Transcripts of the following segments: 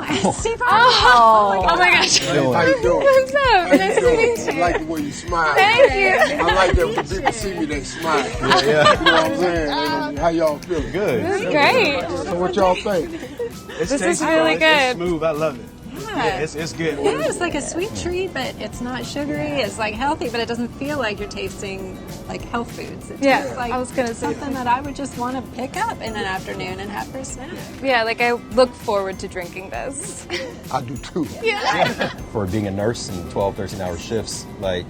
Steve Harvey. Oh my gosh. How you doing? What's up? Nice to meet I you. like the way you smile. Thank you. I like that when people see me, they smile. Yeah. You know what I'm saying? And how y'all feeling? Good. This is great. So what y'all think? It's This is tasty, really though. good. It's smooth. I love it. Yeah, it's good. Yeah, it's like a sweet treat, but it's not sugary. It's like healthy, but it doesn't feel like you're tasting like health foods. It Yeah, tastes like I was gonna say something that I would just want to pick up in an afternoon and have for a snack. Yeah, like I look forward to drinking this. I do too. For being a nurse in 12, 13-hour shifts, like,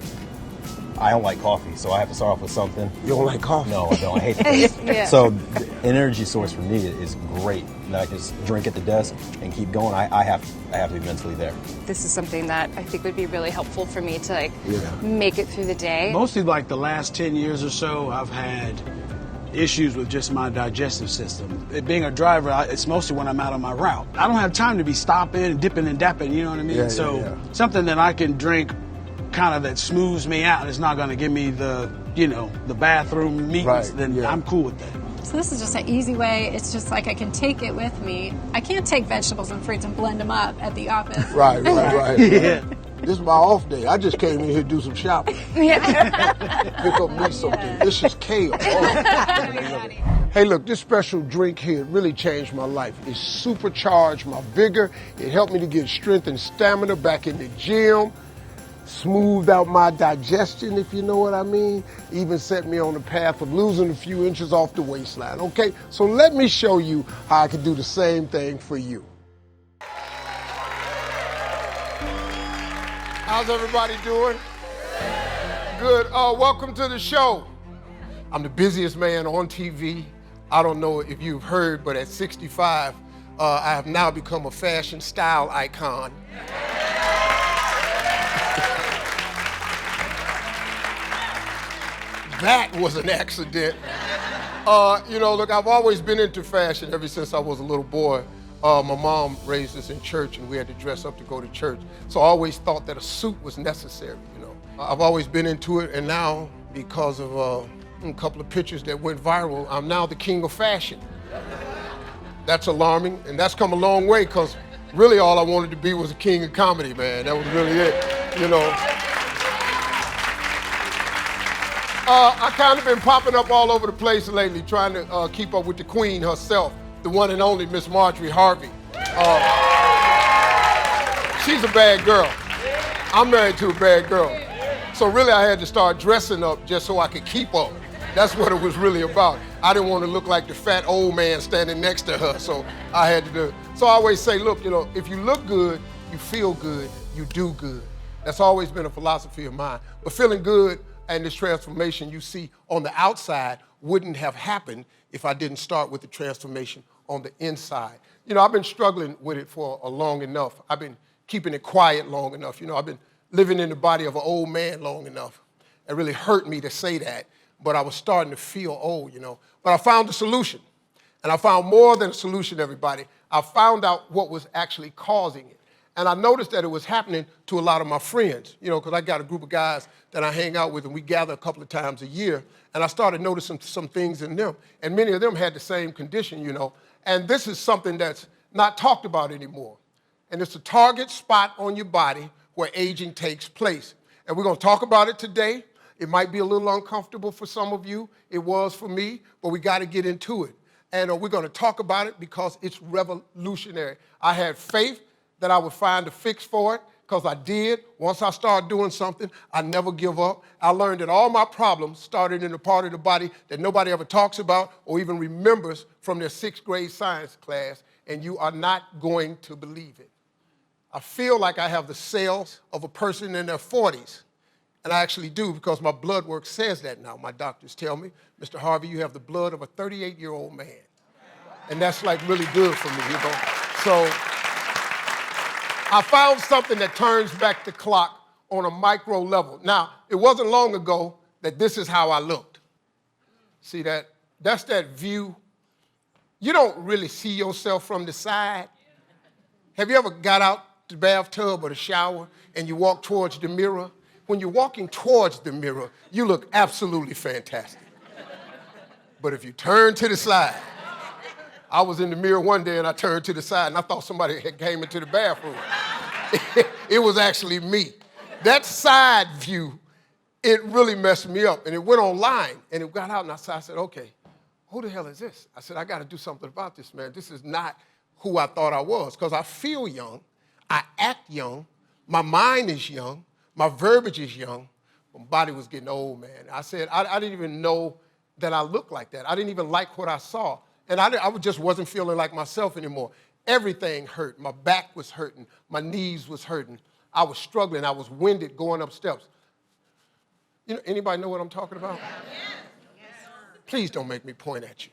I don't like coffee, so I have to start off with something. You don't like coffee? No, I don't. I hate the taste. Yeah. So the energy source for me is great. And I just drink at the desk and keep going. I have to be mentally there. This is something that I think would be really helpful for me to like Yeah. make it through the day. Mostly like the last 10 years or so, I've had issues with just my digestive system. It being a driver, it's mostly when I'm out on my route. I don't have time to be stopping and dipping and dapping, you know what I mean? Yeah, so yeah. something that I can drink kind of that smooths me out, it's not going to give me the, the bathroom meetings, Right, then yeah. I'm cool with that. So this is just an easy way. It's just like I can take it with me. I can't take vegetables and fruits and blend them up at the office. Right. Yeah. This is my off day. I just came in here to do some shopping. Yeah. Pick up me something. This is kale. Hey, look, this special drink here really changed my life. It supercharged my vigor. It helped me to get strength and stamina back in the gym. Smoothed out my digestion, if you know what I mean. Even set me on the path of losing a few inches off the waistline, okay? So let me show you how I can do the same thing for you. How's everybody doing? Good. Welcome to the show. I'm the busiest man on TV. I don't know if you've heard, but at 65, I have now become a fashion style icon. That was an accident. Look, I've always been into fashion ever since I was a little boy. My mom raised us in church, and we had to dress up to go to church. So I always thought that a suit was necessary, I've always been into it, and now, because of a couple of pictures that went viral, I'm now the king of fashion. That's alarming, and that's come a long way, because really all I wanted to be was a king of comedy, man. That was really it, I kind of been popping up all over the place lately, trying to keep up with the queen herself, the one and only Miss Marjorie Harvey. She's a bad girl. I'm married to a bad girl. So really I had to start dressing up just so I could keep up. That's what it was really about. I didn't want to look like the fat old man standing next to her, so I had to do it. So I always say, look, if you look good, you feel good, you do good. That's always been a philosophy of mine. But feeling good and this transformation you see on the outside wouldn't have happened if I didn't start with the transformation on the inside. I've been struggling with it for long enough. I've been keeping it quiet long enough. I've been living in the body of an old man long enough. It really hurt me to say that, but I was starting to feel old, But I found a solution, and I found more than a solution, everybody. I found out what was actually causing it. And I noticed that it was happening to a lot of my friends, because I got a group of guys that I hang out with, and we gather a couple of times a year. And I started noticing some things in them. And many of them had the same condition, And this is something that's not talked about anymore. And it's a target spot on your body where aging takes place. And we're going to talk about it today. It might be a little uncomfortable for some of you. It was for me, but we got to get into it. And we're going to talk about it because it's revolutionary. I had faith that I would find a fix for it, because I did. Once I started doing something, I never give up. I learned that all my problems started in the part of the body that nobody ever talks about or even remembers from their 6th grade science class, and you are not going to believe it. I feel like I have the cells of a person in their 40s, and I actually do, because my blood work says that now. My doctors tell me, Mr. Harvey, you have the blood of a 38-year-old man. And that's like really good for me, So I found something that turns back the clock on a micro level. Now, it wasn't long ago that this is how I looked. See that? That's that view. You don't really see yourself from the side. Have you ever got out the bathtub or the shower and you walk towards the mirror? When you're walking towards the mirror, you look absolutely fantastic. But if you turn to the side, I was in the mirror one day and I turned to the side and I thought somebody had came into the bathroom. It was actually me. That side view, it really messed me up. And it went online and it got out and I said, okay, who the hell is this? I said, I got to do something about this, man. This is not who I thought I was, because I feel young, I act young, my mind is young, my verbiage is young, my body was getting old, man. I said, I didn't even know that I looked like that. I didn't even like what I saw. And I just wasn't feeling like myself anymore. Everything hurt. My back was hurting. My knees was hurting. I was struggling. I was winded going up steps. You know, anybody know what I'm talking about? Please don't make me point at you.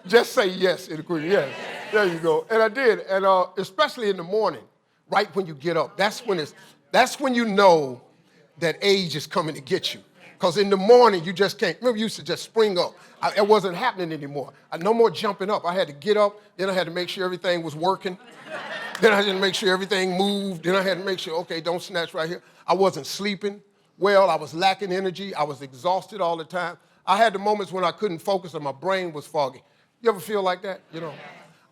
Just say yes in agreement. Yes. There you go. And I did. And especially in the morning, right when you get up, that's when you know that age is coming to get you. Because in the morning, you just can't. Remember, you used to just spring up. It wasn't happening anymore. No more jumping up. I had to get up. Then I had to make sure everything was working. Then I had to make sure everything moved. Then I had to make sure, okay, don't snatch right here. I wasn't sleeping well. I was lacking energy. I was exhausted all the time. I had the moments when I couldn't focus and my brain was foggy. You ever feel like that? You know,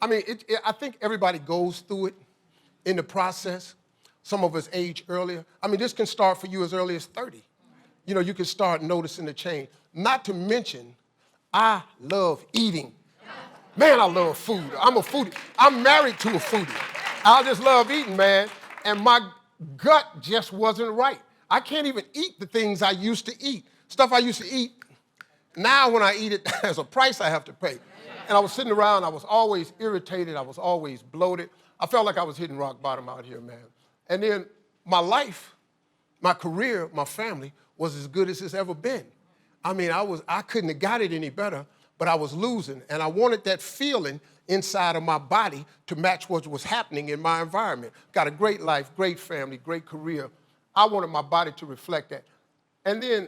I mean, I think everybody goes through it in the process. Some of us age earlier. I mean, this can start for you as early as 30. You know, you can start noticing the change. Not to mention, I love eating. Man, I love food. I'm a foodie. I'm married to a foodie. I just love eating, man. And my gut just wasn't right. I can't even eat the things I used to eat. Stuff I used to eat. Now when I eat it, there's a price I have to pay. And I was sitting around, I was always irritated, I was always bloated. I felt like I was hitting rock bottom out here, man. And then my life, my career, my family was as good as it's ever been. I mean, I couldn't have got it any better, but I was losing. And I wanted that feeling inside of my body to match what was happening in my environment. Got a great life, great family, great career. I wanted my body to reflect that. And then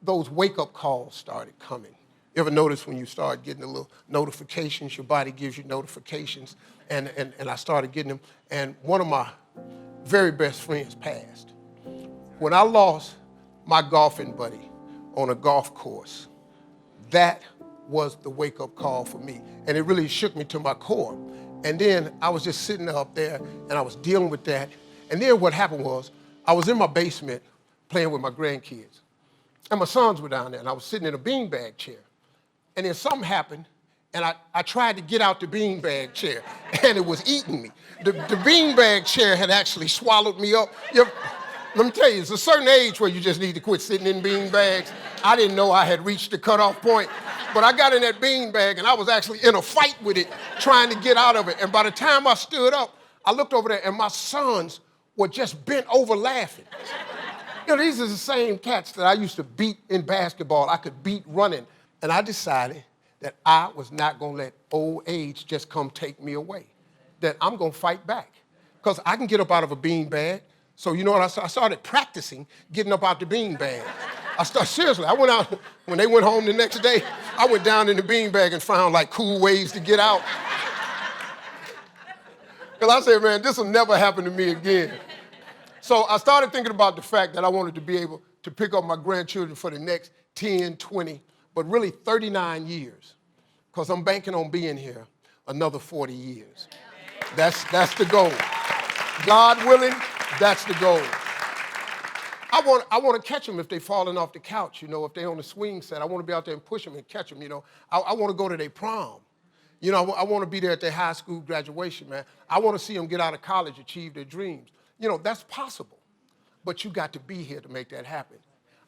those wake-up calls started coming. You ever notice when you start getting the little notifications, your body gives you notifications, and I started getting them, and one of my very best friends passed. When I lost my golfing buddy on a golf course, that was the wake-up call for me, and it really shook me to my core. And then I was just sitting up there, and I was dealing with that, and then what happened was, I was in my basement playing with my grandkids, and my sons were down there, and I was sitting in a beanbag chair. And then something happened, and I tried to get out the beanbag chair, and it was eating me. The beanbag chair had actually swallowed me up. Let me tell you, it's a certain age where you just need to quit sitting in beanbags. I didn't know I had reached the cutoff point, but I got in that beanbag, and I was actually in a fight with it, trying to get out of it. And by the time I stood up, I looked over there, and my sons were just bent over laughing. You know, these are the same cats that I used to beat in basketball. I could beat running. And I decided that I was not going to let old age just come take me away, that I'm going to fight back. Because I can get up out of a beanbag. So you know what, I started practicing getting up out the beanbag. Seriously, I went out, when they went home the next day, I went down in the beanbag and found like cool ways to get out. Because I said, man, this will never happen to me again. So I started thinking about the fact that I wanted to be able to pick up my grandchildren for the next 10, 20, but really 39 years, because I'm banking on being here another 40 years. That's the goal. God willing, that's the goal. I want to catch them if they're falling off the couch, you know, if they're on the swing set. I want to be out there and push them and catch them, you know. I want to go to their prom. You know, I want to be there at their high school graduation, man. I want to see them get out of college, achieve their dreams. You know, that's possible, but you got to be here to make that happen.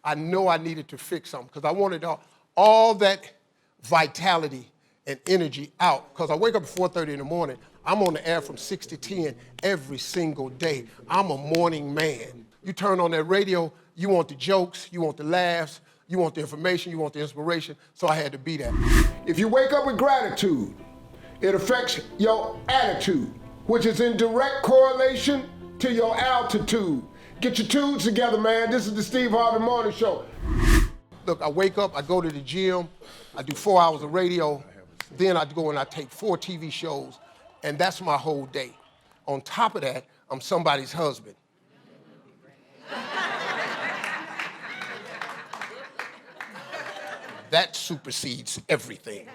I know I needed to fix something, because I wanted all that vitality and energy out, because I wake up at 4:30 in the morning. I'm on the air from 6 to 10 every single day. I'm a morning man. You turn on that radio, you want the jokes, you want the laughs, you want the information, you want the inspiration, so I had to be that. If you wake up with gratitude, it affects your attitude, which is in direct correlation to your altitude. Get your tunes together, man. This is the Steve Harvey Morning Show. Look, I wake up, I go to the gym, I do 4 hours of radio, then I go and I take 4 TV shows, and that's my whole day. On top of that, I'm somebody's husband. that supersedes everything.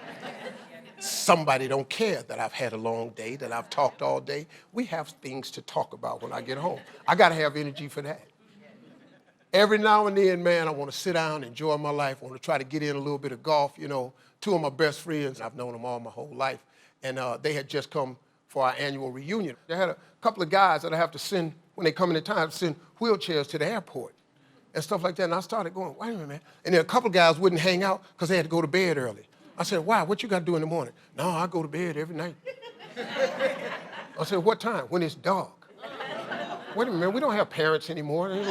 Somebody don't care that I've had a long day, that I've talked all day. We have things to talk about when I get home. I gotta have energy for that. Every now and then, man, I wanna sit down, enjoy my life. I wanna try to get in a little bit of golf. You know, two of my best friends, I've known them all my whole life, and they had just come for our annual reunion. They had a couple of guys that I have to send, when they come into town, send wheelchairs to the airport and stuff like that. And I started going, wait a minute, man. And then a couple of guys wouldn't hang out because they had to go to bed early. I said, why? What you got to do in the morning? No, I go to bed every night. I said, what time? When it's dark. Wait a minute, we don't have parents anymore. It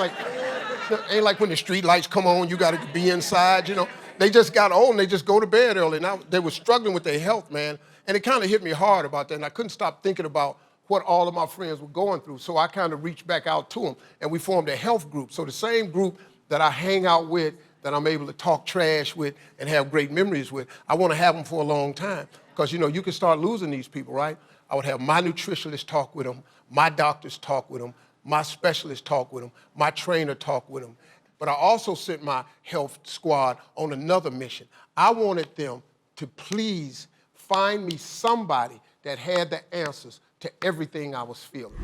ain't like when the street lights come on, you got to be inside, you know. They just got old and they just go to bed early. Now, they were struggling with their health, man. And it kind of hit me hard about that. And I couldn't stop thinking about what all of my friends were going through. So I kind of reached back out to them and we formed a health group. So the same group that I hang out with, that I'm able to talk trash with and have great memories with, I want to have them for a long time. Because, you know, you can start losing these people, right? I would have my nutritionist talk with them, my doctors talk with them, my specialist talk with them, my trainer talk with them. But I also sent my health squad on another mission. I wanted them to please find me somebody that had the answers to everything I was feeling.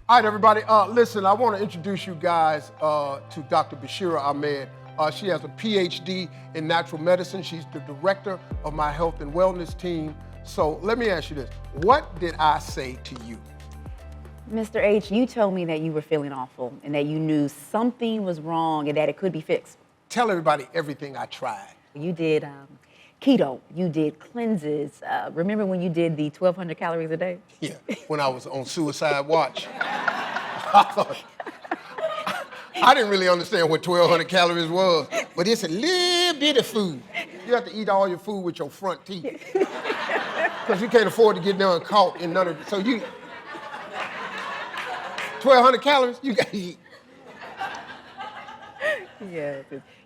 All right, everybody, listen, I want to introduce you guys to Dr. Bashira Ahmed. She has a PhD in natural medicine. She's the director of my health and wellness team. So let me ask you this. What did I say to you? Mr. H, you told me that you were feeling awful and that you knew something was wrong and that it could be fixed. Tell everybody everything I tried. You did keto, you did cleanses. Remember when you did the 1,200 calories a day? Yeah, when I was on suicide watch. I didn't really understand what 1,200 calories was, but it's a little bit of food. You have to eat all your food with your front teeth. Because you can't afford to get done caught in none of it. So 1,200 calories, you gotta eat. Yeah.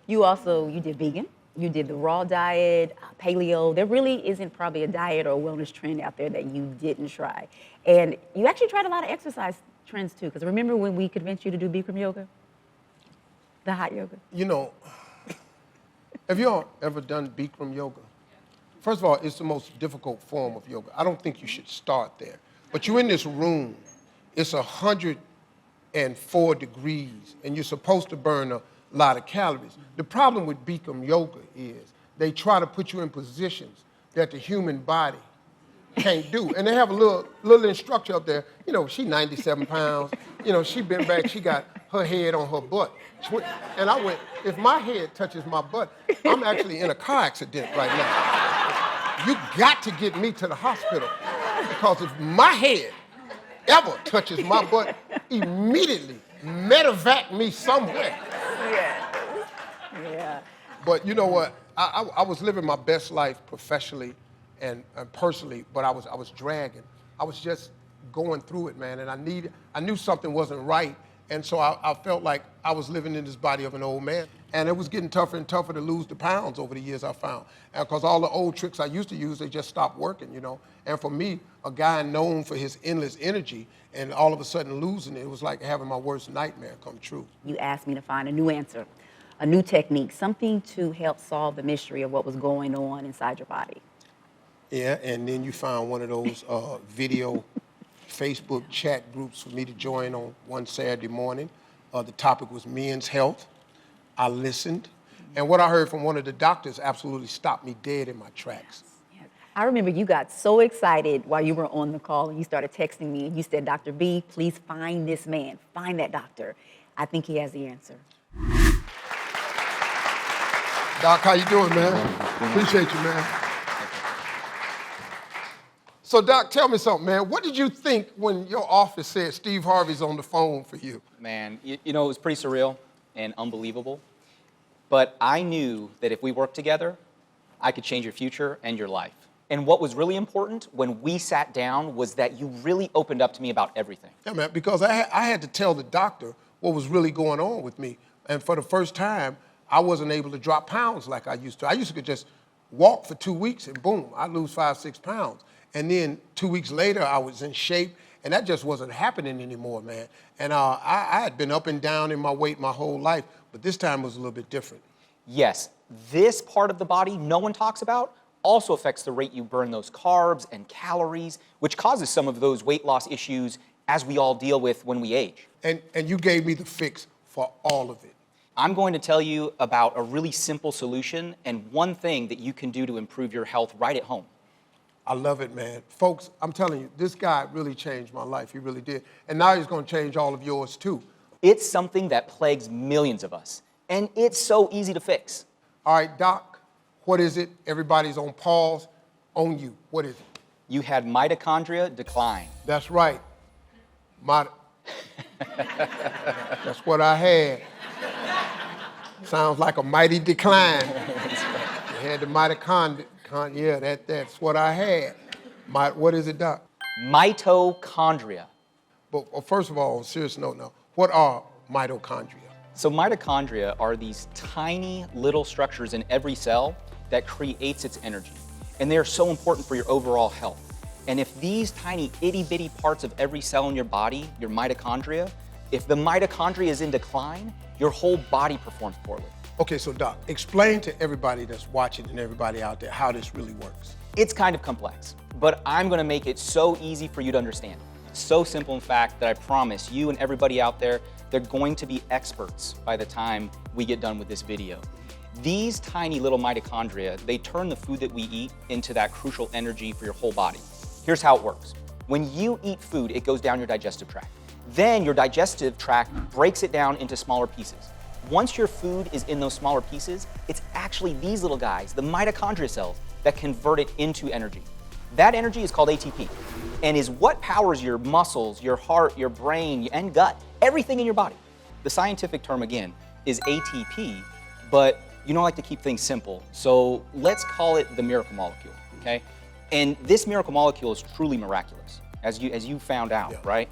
You did vegan. You did the raw diet, paleo. There really isn't probably a diet or a wellness trend out there that you didn't try. And you actually tried a lot of exercise trends too, because remember when we convinced you to do Bikram yoga? The hot yoga? You know, have y'all ever done Bikram yoga? First of all, it's the most difficult form of yoga. I don't think you should start there. But you're in this room, it's 104 degrees, and you're supposed to burn a lot of calories. The problem with Bikram yoga is they try to put you in positions that the human body can't do. And they have a little instructor up there. You know, she's 97 pounds. You know, she bent back, she got her head on her butt. And I went, if my head touches my butt, I'm actually in a car accident right now. You got to get me to the hospital, because if my head ever touches my butt, immediately medevac me somewhere. Yeah. But you know what? I was living my best life professionally and personally, but I was dragging. I was just going through it, man, and I knew something wasn't right, and so I felt like I was living in this body of an old man. And it was getting tougher and tougher to lose the pounds over the years, I found. And because all the old tricks I used to use, they just stopped working, you know. And for me, a guy known for his endless energy, and all of a sudden losing it, it was like having my worst nightmare come true. You asked me to find a new answer, a new technique, something to help solve the mystery of what was going on inside your body. Yeah, and then you found one of those video Facebook chat groups for me to join on one Saturday morning. The topic was men's health. I listened, and what I heard from one of the doctors absolutely stopped me dead in my tracks. Yeah. I remember you got so excited while you were on the call and you started texting me and you said, Dr. B, please find this man, find that doctor. I think he has the answer. Doc, how you doing, man? Appreciate you, man. So, Doc, tell me something, man. What did you think when your office said Steve Harvey's on the phone for you? Man, you know, it was pretty surreal and unbelievable. But I knew that if we worked together, I could change your future and your life. And what was really important when we sat down was that you really opened up to me about everything. Yeah, man, because I had to tell the doctor what was really going on with me. And for the first time, I wasn't able to drop pounds like I used to. I used to just walk for 2 weeks and boom, I'd lose 5-6 pounds. And then 2 weeks later, I was in shape, and that just wasn't happening anymore, man. And I had been up and down in my weight my whole life, but this time was a little bit different. Yes, This part of the body no one talks about also affects the rate you burn those carbs and calories, which causes some of those weight loss issues as we all deal with when we age. And you gave me the fix for all of it. I'm going to tell you about a really simple solution and one thing that you can do to improve your health right at home. I love it, man. Folks, I'm telling you, this guy really changed my life. He really did. And now he's going to change all of yours, too. It's something that plagues millions of us, and it's so easy to fix. All right, Doc, what is it? Everybody's on pause. On you. What is it? You had mitochondria decline. That's right. That's what I had. Sounds like a mighty decline. You had the mitochondria. Yeah, that's what I had. What is it, Doc? Mitochondria. But first of all, on a serious note now, what are mitochondria? So mitochondria are these tiny little structures in every cell that creates its energy. And they are so important for your overall health. And if these tiny itty-bitty parts of every cell in your body, your mitochondria, if the mitochondria is in decline, your whole body performs poorly. Okay, so Doc, explain to everybody that's watching and everybody out there how this really works. It's kind of complex, but I'm gonna make it so easy for you to understand. So simple, in fact, that I promise you and everybody out there, they're going to be experts by the time we get done with this video. These tiny little mitochondria, they turn the food that we eat into that crucial energy for your whole body. Here's how it works. When you eat food, it goes down your digestive tract. Then your digestive tract breaks it down into smaller pieces. Once your food is in those smaller pieces, it's actually these little guys, the mitochondria cells, that convert it into energy. That energy is called ATP and is what powers your muscles, your heart, your brain, and gut, everything in your body. The scientific term, again, is ATP, but you don't like to keep things simple, so let's call it the miracle molecule, okay? And this miracle molecule is truly miraculous, as you found out, right?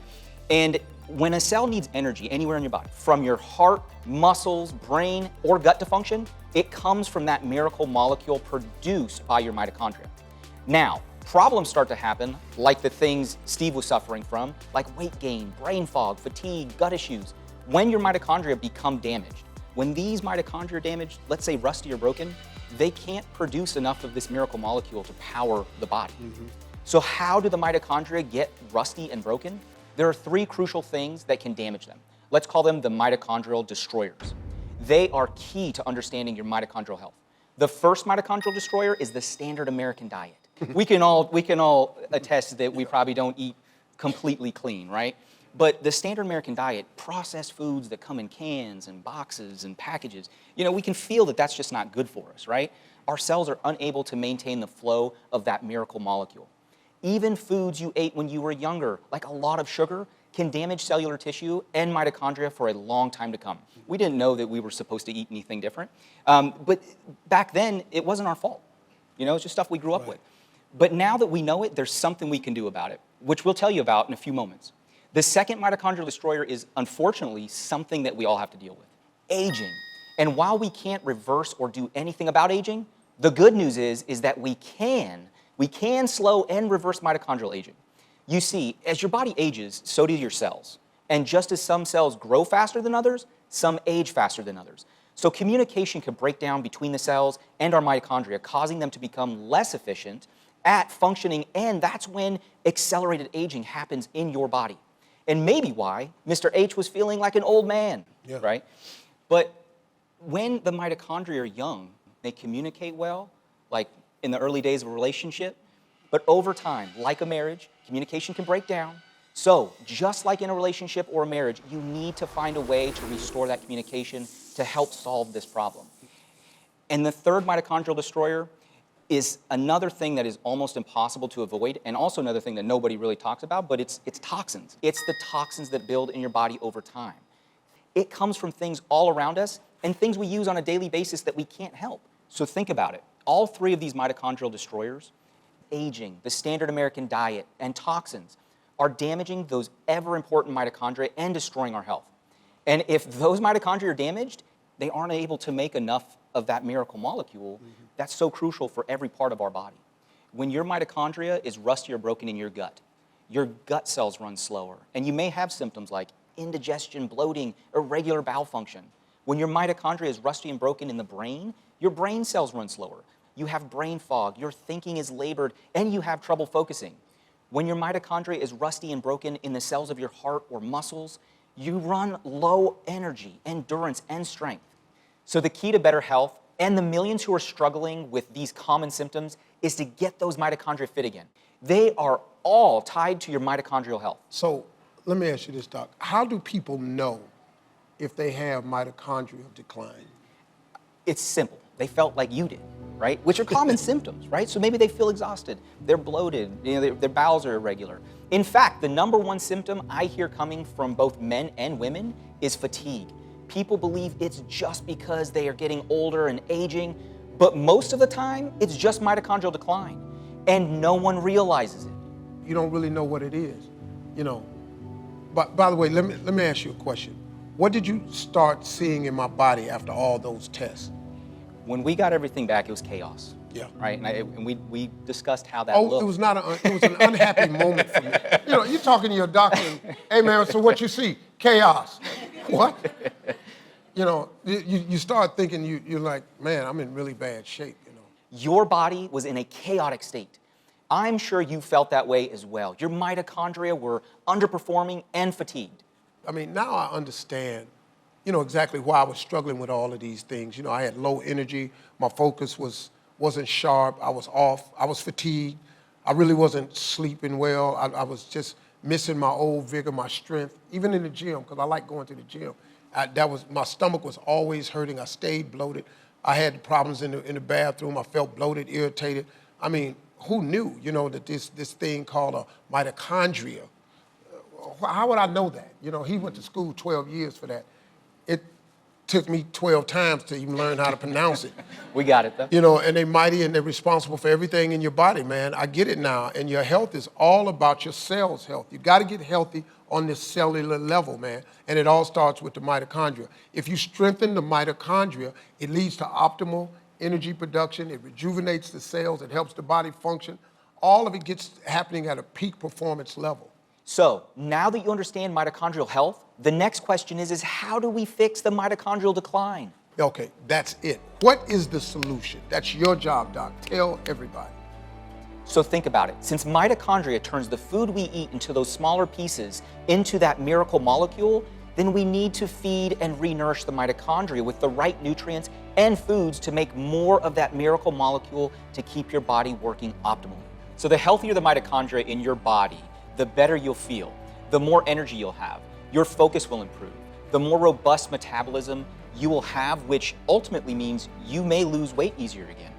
And when a cell needs energy anywhere in your body, from your heart, muscles, brain, or gut to function, it comes from that miracle molecule produced by your mitochondria. Now, problems start to happen, like the things Steve was suffering from, like weight gain, brain fog, fatigue, gut issues, when your mitochondria become damaged. When these mitochondria are damaged, let's say rusty or broken, they can't produce enough of this miracle molecule to power the body. So how do the mitochondria get rusty and broken? There are three crucial things that can damage them. Let's call them the mitochondrial destroyers. They are key to understanding your mitochondrial health. The first mitochondrial destroyer is the standard American diet. We can all attest that we probably don't eat completely clean, right? But the standard American diet, processed foods that come in cans and boxes and packages, we can feel that that's just not good for us, right? Our cells are unable to maintain the flow of that miracle molecule. Even foods you ate when you were younger, like a lot of sugar, can damage cellular tissue and mitochondria for a long time to come. We didn't know that we were supposed to eat anything different. But back then, it wasn't our fault. It's just stuff we grew up with. But now that we know it, there's something we can do about it, which we'll tell you about in a few moments. The second mitochondrial destroyer is, unfortunately, something that we all have to deal with: aging. And while we can't reverse or do anything about aging, the good news is that we can slow and reverse mitochondrial aging. You see, as your body ages, so do your cells. And just as some cells grow faster than others, some age faster than others. So communication can break down between the cells and our mitochondria, causing them to become less efficient at functioning, and that's when accelerated aging happens in your body. And maybe why Mr. H was feeling like an old man, right? But when the mitochondria are young, they communicate well, like in the early days of a relationship. But over time, like a marriage, communication can break down. So just like in a relationship or a marriage, you need to find a way to restore that communication to help solve this problem. And the third mitochondrial destroyer is another thing that is almost impossible to avoid, and also another thing that nobody really talks about, but it's toxins. It's the toxins that build in your body over time. It comes from things all around us and things we use on a daily basis that we can't help. So think about it. All three of these mitochondrial destroyers, aging, the standard American diet, and toxins, are damaging those ever-important mitochondria and destroying our health. And if those mitochondria are damaged, they aren't able to make enough of that miracle molecule that's so crucial for every part of our body. When your mitochondria is rusty or broken in your gut cells run slower, and you may have symptoms like indigestion, bloating, irregular bowel function. When your mitochondria is rusty and broken in the brain, Your brain cells run slower. You have brain fog, your thinking is labored, and you have trouble focusing. When your mitochondria is rusty and broken in the cells of your heart or muscles, you run low energy, endurance, and strength. So the key to better health and the millions who are struggling with these common symptoms is to get those mitochondria fit again. They are all tied to your mitochondrial health. So let me ask you this, Doc. How do people know if they have mitochondrial decline? It's simple. They felt like you did, right? Which are common symptoms, right? So maybe they feel exhausted, they're bloated, their bowels are irregular. In fact, the #1 symptom I hear coming from both men and women is fatigue. People believe it's just because they are getting older and aging, but most of the time, it's just mitochondrial decline, and no one realizes it. You don't really know what it is, you know. But by the way, let me ask you a question. What did you start seeing in my body after all those tests? When we got everything back, it was chaos. Yeah. Right, and we discussed how that looked. Oh, it was an unhappy moment for me. You know, you're talking to your doctor, and, hey man, so what you see? Chaos. What? You know, you start thinking, you're like, man, I'm in really bad shape, you know. Your body was in a chaotic state. I'm sure you felt that way as well. Your mitochondria were underperforming and fatigued. I mean, now I understand, you know, exactly why I was struggling with all of these things. You know, I had low energy, my focus wasn't sharp, I was off, I was fatigued, I really wasn't sleeping well, I was just missing my old vigor, my strength, even in the gym, because I like going to the gym. My stomach was always hurting, I stayed bloated, I had problems in the bathroom, I felt bloated, irritated. I mean, who knew, you know, that this thing called a mitochondria, how would I know that? You know, he went to school 12 years for that. It took me 12 times to even learn how to pronounce it. We got it, though. You know, and they're mighty and they're responsible for everything in your body, man. I get it now. And your health is all about your cells' health. You got to get healthy on this cellular level, man. And it all starts with the mitochondria. If you strengthen the mitochondria, it leads to optimal energy production. It rejuvenates the cells. It helps the body function. All of it gets happening at a peak performance level. So now that you understand mitochondrial health, the next question is how do we fix the mitochondrial decline? Okay, that's it. What is the solution? That's your job, Doc. Tell everybody. So think about it. Since mitochondria turns the food we eat into those smaller pieces into that miracle molecule, then we need to feed and re-nourish the mitochondria with the right nutrients and foods to make more of that miracle molecule to keep your body working optimally. So the healthier the mitochondria in your body, the better you'll feel, the more energy you'll have, your focus will improve, the more robust metabolism you will have, which ultimately means you may lose weight easier again.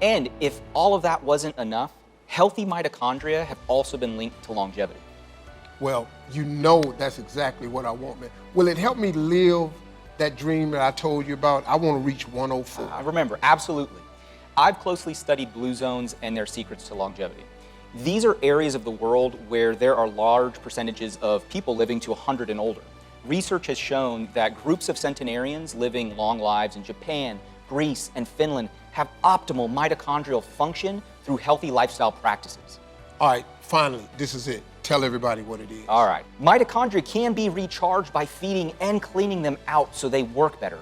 And if all of that wasn't enough, healthy mitochondria have also been linked to longevity. Well, you know that's exactly what I want, man. Will it help me live that dream that I told you about? I want to reach 104. Remember, absolutely. I've closely studied blue zones and their secrets to longevity. These are areas of the world where there are large percentages of people living to 100 and older. Research has shown that groups of centenarians living long lives in Japan, Greece, and Finland have optimal mitochondrial function through healthy lifestyle practices. All right, finally, this is it. Tell everybody what it is. All right. Mitochondria can be recharged by feeding and cleaning them out so they work better.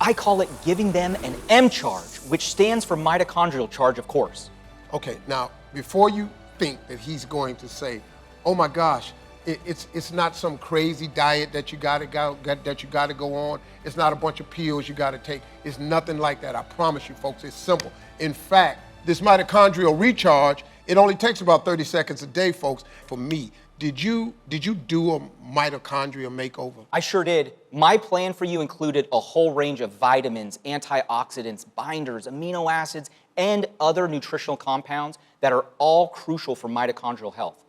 I call it giving them an M charge, which stands for mitochondrial charge, of course. Okay, now, before you think that he's going to say, oh my gosh, it's not some crazy diet that you gotta go on. It's not a bunch of pills you gotta take. It's nothing like that. I promise you, folks, it's simple. In fact, this mitochondrial recharge, it only takes about 30 seconds a day, folks. For me, did you do a mitochondria makeover? I sure did. My plan for you included a whole range of vitamins, antioxidants, binders, amino acids, and other nutritional compounds that are all crucial for mitochondrial health.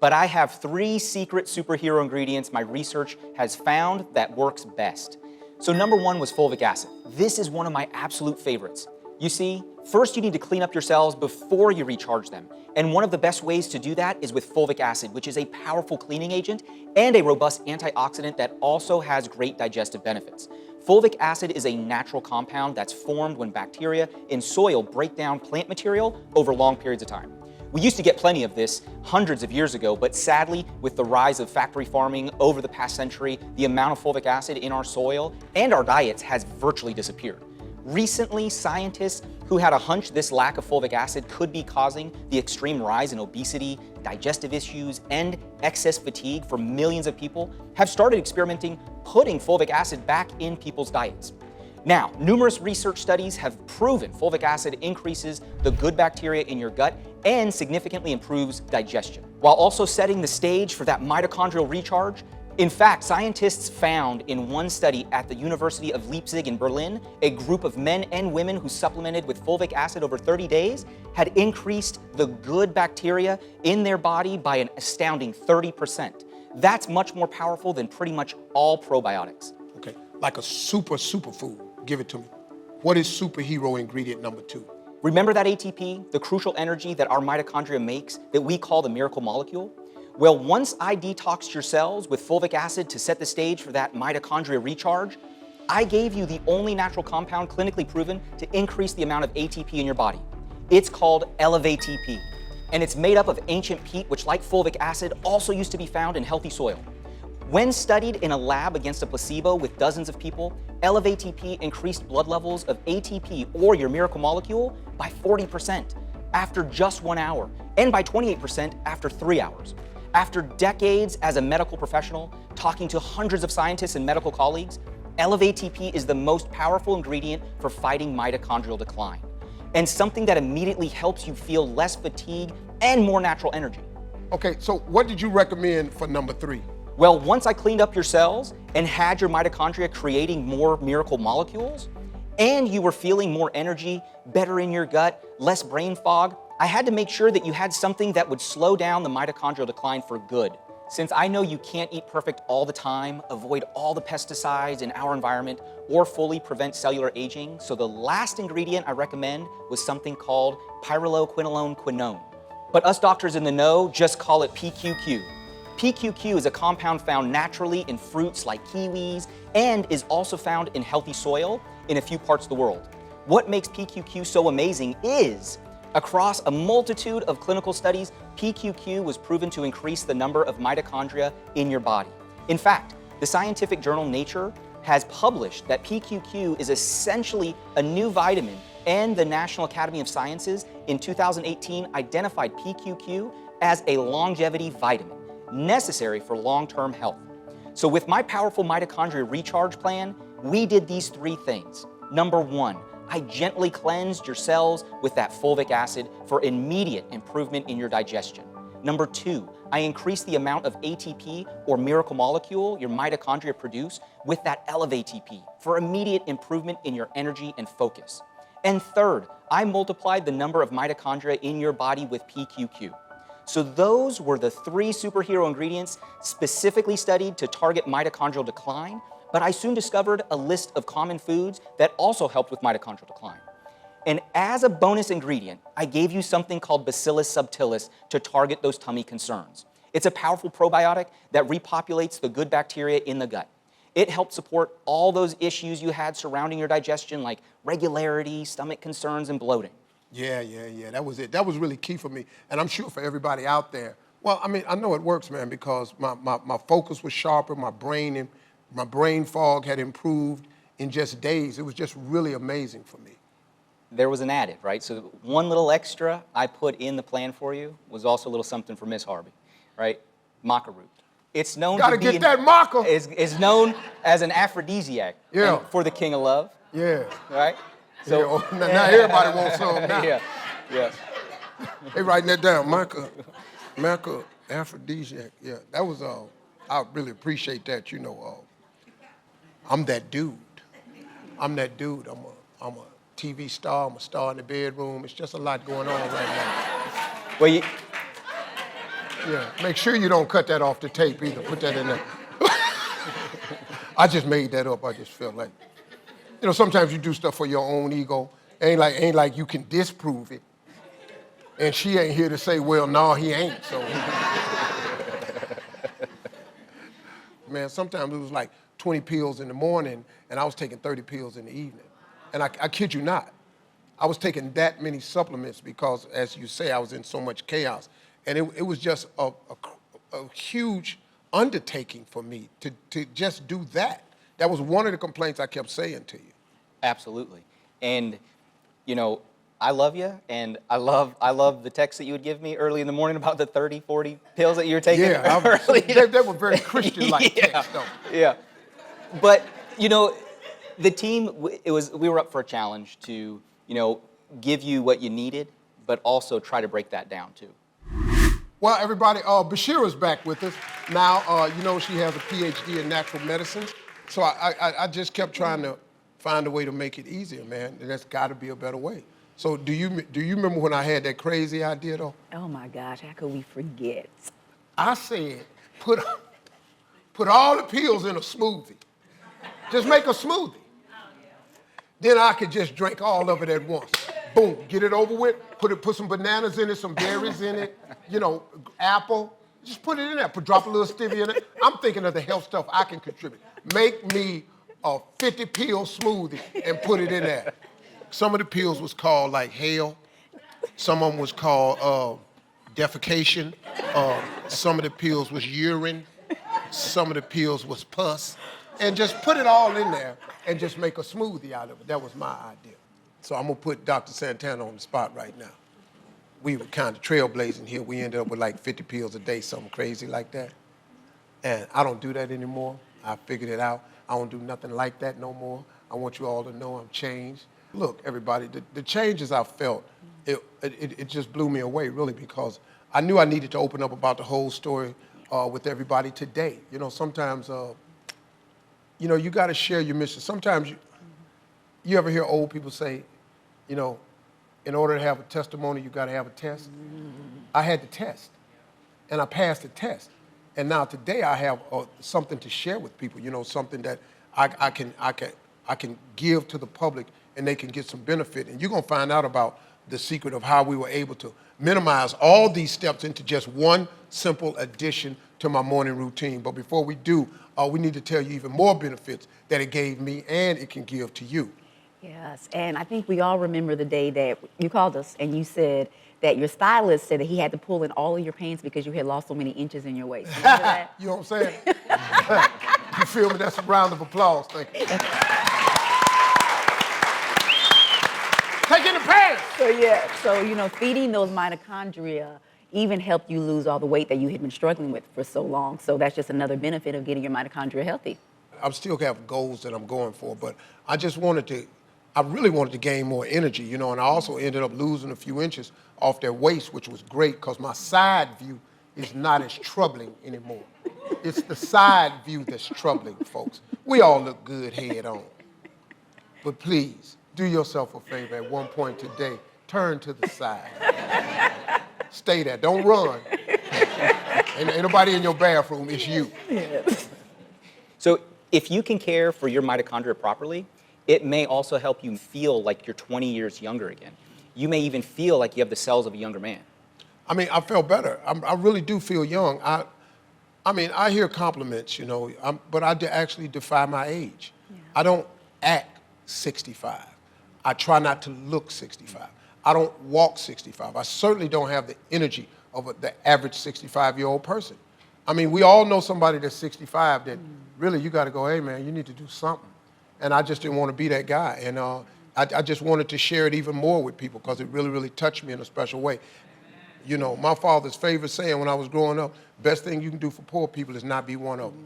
But I have 3 secret superhero ingredients my research has found that works best. So #1 was fulvic acid. This is one of my absolute favorites. You see, first you need to clean up your cells before you recharge them. And one of the best ways to do that is with fulvic acid, which is a powerful cleaning agent and a robust antioxidant that also has great digestive benefits. Fulvic acid is a natural compound that's formed when bacteria in soil break down plant material over long periods of time. We used to get plenty of this hundreds of years ago, but sadly, with the rise of factory farming over the past century, the amount of fulvic acid in our soil and our diets has virtually disappeared. Recently, scientists who had a hunch this lack of fulvic acid could be causing the extreme rise in obesity, digestive issues, and excess fatigue for millions of people have started experimenting putting fulvic acid back in people's diets. Now, numerous research studies have proven fulvic acid increases the good bacteria in your gut and significantly improves digestion, while also setting the stage for that mitochondrial recharge. In fact, scientists found in one study at the University of Leipzig in Berlin, a group of men and women who supplemented with fulvic acid over 30 days had increased the good bacteria in their body by an astounding 30%. That's much more powerful than pretty much all probiotics. Okay, like a superfood. Give it to me. What is superhero ingredient number 2? Remember that ATP, the crucial energy that our mitochondria makes that we call the miracle molecule? Well, once I detoxed your cells with fulvic acid to set the stage for that mitochondria recharge, I gave you the only natural compound clinically proven to increase the amount of ATP in your body. It's called ElevateTP, and it's made up of ancient peat, which, like fulvic acid, also used to be found in healthy soil. When studied in a lab against a placebo with dozens of people, ElevateTP increased blood levels of ATP, or your miracle molecule, by 40% after just 1 hour, and by 28% after 3 hours. After decades as a medical professional, talking to hundreds of scientists and medical colleagues, ElevateTP is the most powerful ingredient for fighting mitochondrial decline, and something that immediately helps you feel less fatigue and more natural energy. Okay, so what did you recommend for number 3? Well, once I cleaned up your cells and had your mitochondria creating more miracle molecules, and you were feeling more energy, better in your gut, less brain fog, I had to make sure that you had something that would slow down the mitochondrial decline for good. Since I know you can't eat perfect all the time, avoid all the pesticides in our environment, or fully prevent cellular aging, so the last ingredient I recommend was something called pyrroloquinone. But us doctors in the know just call it PQQ. PQQ is a compound found naturally in fruits like kiwis and is also found in healthy soil in a few parts of the world. What makes PQQ so amazing is, across a multitude of clinical studies, PQQ was proven to increase the number of mitochondria in your body. In fact, the scientific journal Nature has published that PQQ is essentially a new vitamin, and the National Academy of Sciences in 2018 identified PQQ as a longevity vitamin necessary for long-term health. So with my powerful mitochondria recharge plan, we did these 3 things. Number 1, I gently cleansed your cells with that fulvic acid for immediate improvement in your digestion. Number 2, I increased the amount of ATP, or miracle molecule, your mitochondria produce with that ElevateTP for immediate improvement in your energy and focus. And third, I multiplied the number of mitochondria in your body with PQQ. So those were the 3 superhero ingredients specifically studied to target mitochondrial decline, but I soon discovered a list of common foods that also helped with mitochondrial decline. And as a bonus ingredient, I gave you something called Bacillus subtilis to target those tummy concerns. It's a powerful probiotic that repopulates the good bacteria in the gut. It helped support all those issues you had surrounding your digestion, like regularity, stomach concerns, and bloating. Yeah, that was it. That was really key for me, and I'm sure for everybody out there. Well, I mean, I know it works, man, because my focus was sharper, my brain fog had improved in just days. It was just really amazing for me. There was an added, right? So one little extra I put in the plan for you was also a little something for Miss Harvey, right? Maca root. It's known Gotta to be get that maca. Is known as an aphrodisiac, yeah, for the king of love. Yeah. Right? So yeah, now everybody wants some now. Yeah. They writing that down. Maca, aphrodisiac. Yeah, that was I really appreciate that. You know, I'm that dude. I'm a TV star. I'm a star in the bedroom. It's just a lot going on right now. Well, yeah, make sure you don't cut that off the tape either. Put that in there. I just made that up. I just felt like, you know, sometimes you do stuff for your own ego. Ain't like you can disprove it. And she ain't here to say, well, no, he ain't. So, man, sometimes it was like 20 pills in the morning, and I was taking 30 pills in the evening. And I kid you not, I was taking that many supplements because, as you say, I was in so much chaos. And it was just a huge undertaking for me to just do that. That was one of the complaints I kept saying to you. Absolutely. And, you know, I love you, and I love the text that you would give me early in the morning about the 30, 40 pills that you were taking. Yeah, they were very Christian-like texts, though. Yeah. But, you know, the team, we were up for a challenge to, you know, give you what you needed, but also try to break that down, too. Well, everybody, Bashira's back with us. Now, you know, she has a PhD in natural medicine. So I just kept trying to find a way to make it easier, man. And there's got to be a better way. So do you remember when I had that crazy idea, though? Oh my gosh, how could we forget? I said, put all the pills in a smoothie. Just make a smoothie. Then I could just drink all of it at once. Boom, get it over with. Put some bananas in it, some berries in it, you know, apple. Just put it in there. Drop a little stevia in it. I'm thinking of the health stuff I can contribute. Make me a 50-pill smoothie and put it in there. Some of the pills was called like hell. Some of them was called defecation. Some of the pills was urine. Some of the pills was pus. And just put it all in there and just make a smoothie out of it. That was my idea. So I'm gonna put Dr. Santana on the spot right now. We were kind of trailblazing here. We ended up with like 50 pills a day, something crazy like that. And I don't do that anymore. I figured it out. I don't do nothing like that no more. I want you all to know I'm changed. Look, everybody, the changes I felt, it just blew me away, really, because I knew I needed to open up about the whole story with everybody today. You know, sometimes, you know, you got to share your mission. Sometimes you ever hear old people say, you know, in order to have a testimony, you got to have a test. I had the test, and I passed the test. And now today I have something to share with people, you know, something that I can give to the public and they can get some benefit. And you're going to find out about the secret of how we were able to minimize all these steps into just one simple addition to my morning routine. But before we do, we need to tell you even more benefits that it gave me and it can give to you. Yes, and I think we all remember the day that you called us and you said that your stylist said that he had to pull in all of your pants because you had lost so many inches in your waist. Remember that? You know what I'm saying? You feel me? That's a round of applause. Thank you. Taking the pants! So you know, feeding those mitochondria even helped you lose all the weight that you had been struggling with for so long. So that's just another benefit of getting your mitochondria healthy. I still have goals that I'm going for, but I really wanted to gain more energy, you know, and I also ended up losing a few inches off that waist, which was great because my side view is not as troubling anymore. It's the side view that's troubling, folks. We all look good head on. But please, do yourself a favor at one point today. Turn to the side. Stay there. Don't run. Ain't nobody in your bathroom. It's you. So if you can care for your mitochondria properly, it may also help you feel like you're 20 years younger again. You may even feel like you have the cells of a younger man. I mean, I felt better. I really do feel young. I mean, I hear compliments, you know, but I actually defy my age. Yeah. I don't act 65. I try not to look 65. I don't walk 65. I certainly don't have the energy of the average 65-year-old person. I mean, we all know somebody that's 65 that really you got to go, hey, man, you need to do something. And I just didn't want to be that guy. And I just wanted to share it even more with people because it really, really touched me in a special way. You know, my father's favorite saying when I was growing up, best thing you can do for poor people is not be one of them.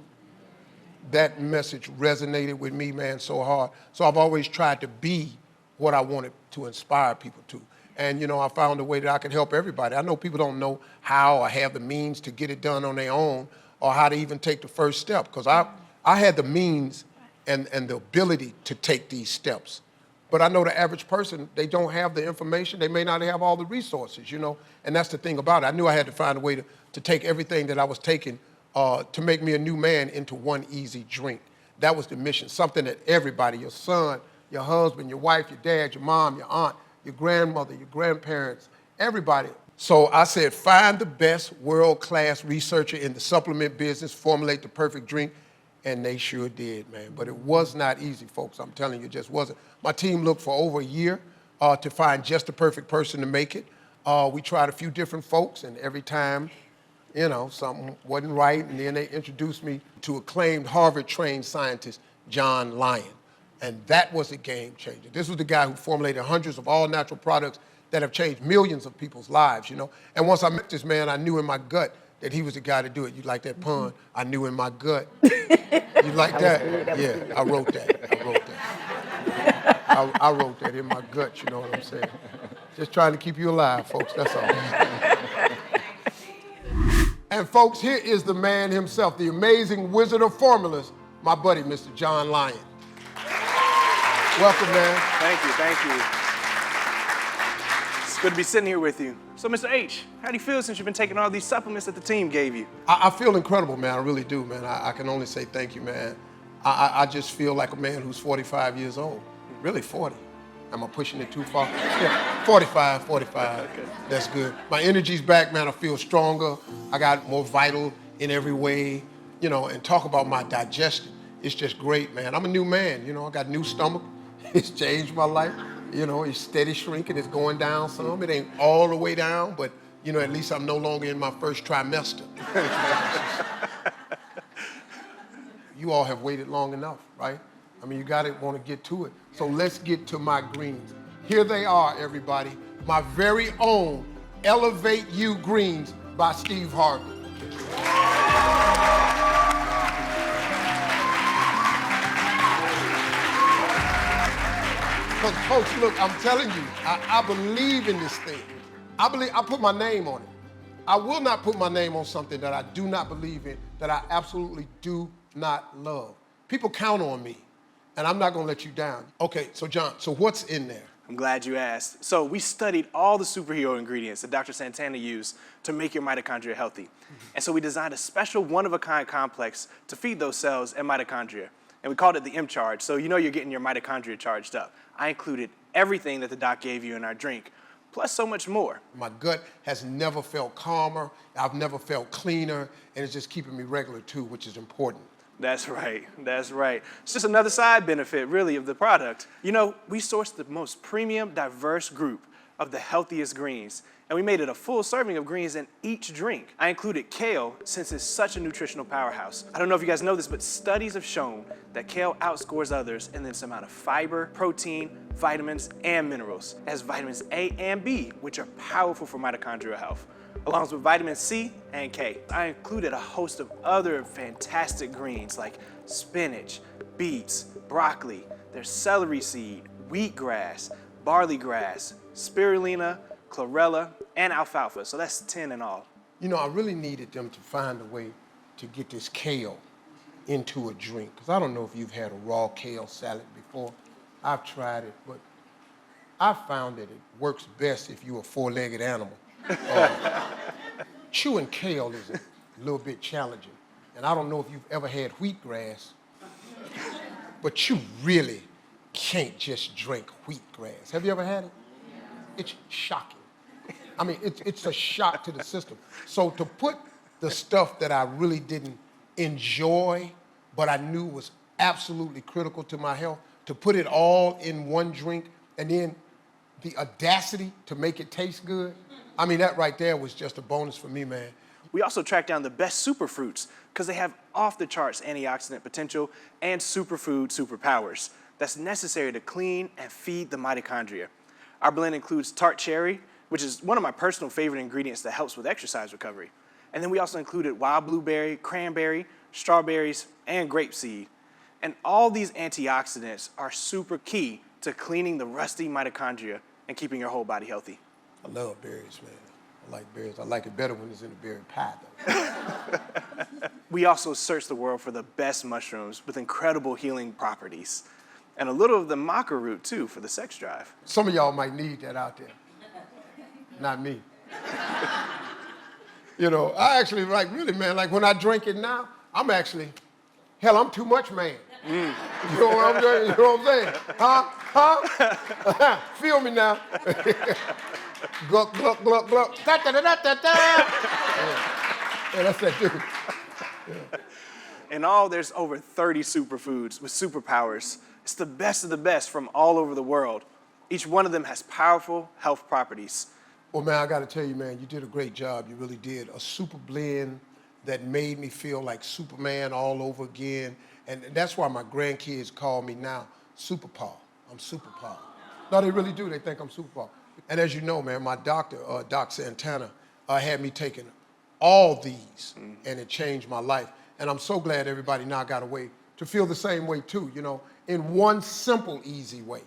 That message resonated with me, man, so hard. So I've always tried to be what I wanted to inspire people to. And, you know, I found a way that I can help everybody. I know people don't know how or have the means to get it done on their own or how to even take the first step because I had the means and the ability to take these steps. But I know the average person, they don't have the information. They may not have all the resources, you know, and that's the thing about it. I knew I had to find a way to take everything that I was taking to make me a new man into one easy drink. That was the mission, something that everybody, your son, your husband, your wife, your dad, your mom, your aunt, your grandmother, your grandparents, everybody. So I said, find the best world-class researcher in the supplement business, formulate the perfect drink, and they sure did, man. But it was not easy, folks. I'm telling you, it just wasn't. My team looked for over a year to find just the perfect person to make it. We tried a few different folks, and every time, you know, something wasn't right, and then they introduced me to acclaimed Harvard-trained scientist, John Lyon. And that was a game changer. This was the guy who formulated hundreds of all-natural products that have changed millions of people's lives, you know? And once I met this man, I knew in my gut that he was the guy to do it. You like that pun? I knew in my gut. You like that? Yeah, I wrote that. I wrote that in my gut, you know what I'm saying? Just trying to keep you alive, folks, that's all. And folks, here is the man himself, the amazing wizard of formulas, my buddy, Mr. John Lyon. Welcome, man. Thank you. It's good to be sitting here with you. So, Mr. H, how do you feel since you've been taking all these supplements that the team gave you? I feel incredible, man. I really do, man. I can only say thank you, man. I just feel like a man who's 45 years old. Really 40. Am I pushing it too far? Yeah, 45. Okay. That's good. My energy's back, man. I feel stronger. I got more vital in every way, you know, and talk about my digestion. It's just great, man. I'm a new man, you know. I got a new stomach. It's changed my life. You know, it's steady shrinking. It's going down some. It ain't all the way down, but, you know, at least I'm no longer in my first trimester. You all have waited long enough, right? I mean, you gotta want to get to it. So let's get to my greens. Here they are, everybody. My very own Elevate You Greens by Steve Harvey. Because folks, look, I'm telling you, I believe in this thing. I put my name on it. I will not put my name on something that I do not believe in, that I absolutely do not love. People count on me, and I'm not gonna let you down. Okay, so John, so what's in there? I'm glad you asked. So we studied all the superhero ingredients that Dr. Santana used to make your mitochondria healthy. And so we designed a special one-of-a-kind complex to feed those cells and mitochondria. And we called it the M-Charge, so you know you're getting your mitochondria charged up. I included everything that the doc gave you in our drink, plus so much more. My gut has never felt calmer, I've never felt cleaner, and it's just keeping me regular too, which is important. That's right. It's just another side benefit, really, of the product. You know, we sourced the most premium, diverse group of the healthiest greens, and we made it a full serving of greens in each drink. I included kale since it's such a nutritional powerhouse. I don't know if you guys know this, but studies have shown that kale outscores others in this amount of fiber, protein, vitamins, and minerals. It has vitamins A and B, which are powerful for mitochondrial health, along with vitamin C and K. I included a host of other fantastic greens like spinach, beets, broccoli, there's celery seed, wheatgrass, barley grass, spirulina, chlorella, and alfalfa. So that's 10 in all. You know, I really needed them to find a way to get this kale into a drink, because I don't know if you've had a raw kale salad before. I've tried it, but I found that it works best if you're a four-legged animal. Chewing kale is a little bit challenging. And I don't know if you've ever had wheatgrass, but you really can't just drink wheatgrass. Have you ever had it? It's shocking. I mean, it's a shock to the system. So to put the stuff that I really didn't enjoy, but I knew was absolutely critical to my health, to put it all in one drink, and then the audacity to make it taste good, I mean, that right there was just a bonus for me, man. We also tracked down the best superfruits because they have off-the-charts antioxidant potential and superfood superpowers that's necessary to clean and feed the mitochondria. Our blend includes tart cherry, which is one of my personal favorite ingredients that helps with exercise recovery. And then we also included wild blueberry, cranberry, strawberries, and grapeseed. And all these antioxidants are super key to cleaning the rusty mitochondria and keeping your whole body healthy. I love berries, man. I like berries. I like it better when it's in a berry pie, though. We also searched the world for the best mushrooms with incredible healing properties. And a little of the maca root, too, for the sex drive. Some of y'all might need that out there. Not me. You know, I actually, like, really, man, like when I drink it now, I'm actually, hell, I'm too much man. You know what I'm saying? You know what I'm saying? Huh? Feel me now. Gluck, gluck, gluck, gluck. Da, da, da, da, da, da. Yeah, that's that dude. Yeah. In all, there's over 30 superfoods with superpowers. It's the best of the best from all over the world. Each one of them has powerful health properties. Well, man, I got to tell you, man, you did a great job. You really did. A super blend that made me feel like Superman all over again. And that's why my grandkids call me now superpower. I'm superpower. No, they really do. They think I'm superpower. And as you know, man, my doctor, Doc Santana, had me taking all these, and it changed my life. And I'm so glad everybody now got a way to feel the same way too, you know, in one simple, easy way.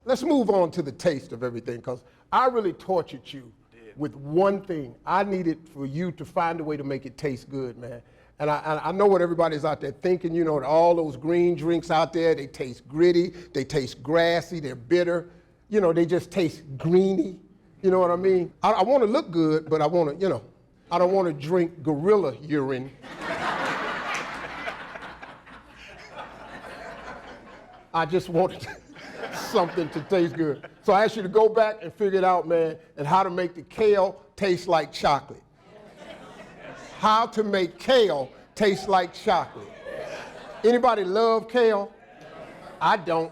Let's move on to the taste of everything, because I really tortured you with one thing. I needed for you to find a way to make it taste good, man. And I know what everybody's out there thinking, you know, all those green drinks out there, they taste gritty, they taste grassy, they're bitter, you know, they just taste greeny, you know what I mean? I want to look good, but I want to, you know, I don't want to drink gorilla urine. I just wanted something to taste good. So I asked you to go back and figure it out, man, and how to make the kale taste like chocolate. How to make kale taste like chocolate. Anybody love kale? I don't.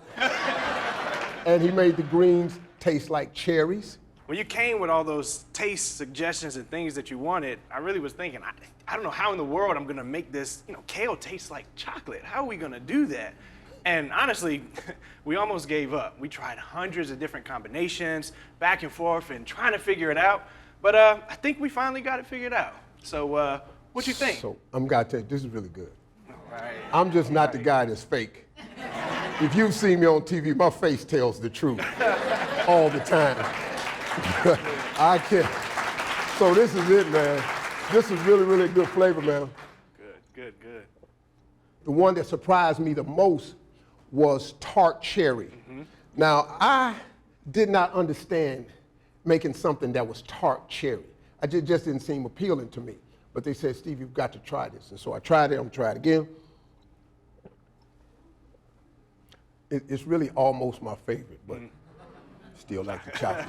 And he made the greens taste like cherries. When you came with all those taste suggestions and things that you wanted, I really was thinking, I don't know how in the world I'm gonna make this, you know, kale taste like chocolate. How are we gonna do that? And honestly, we almost gave up. We tried hundreds of different combinations, back and forth, and trying to figure it out. But I think we finally got it figured out. So what you think? So I'm gonna tell you, this is really good. All right. I'm just not the guy that's fake. If you've seen me on TV, my face tells the truth all the time. I can't. So this is it, man. This is really, really good flavor, man. Good. The one that surprised me the most was tart cherry. Now, I did not understand making something that was tart cherry. It just didn't seem appealing to me. But they said, Steve, you've got to try this. And so I tried it. I'm gonna try it again. It's really almost my favorite, but still like the chocolate.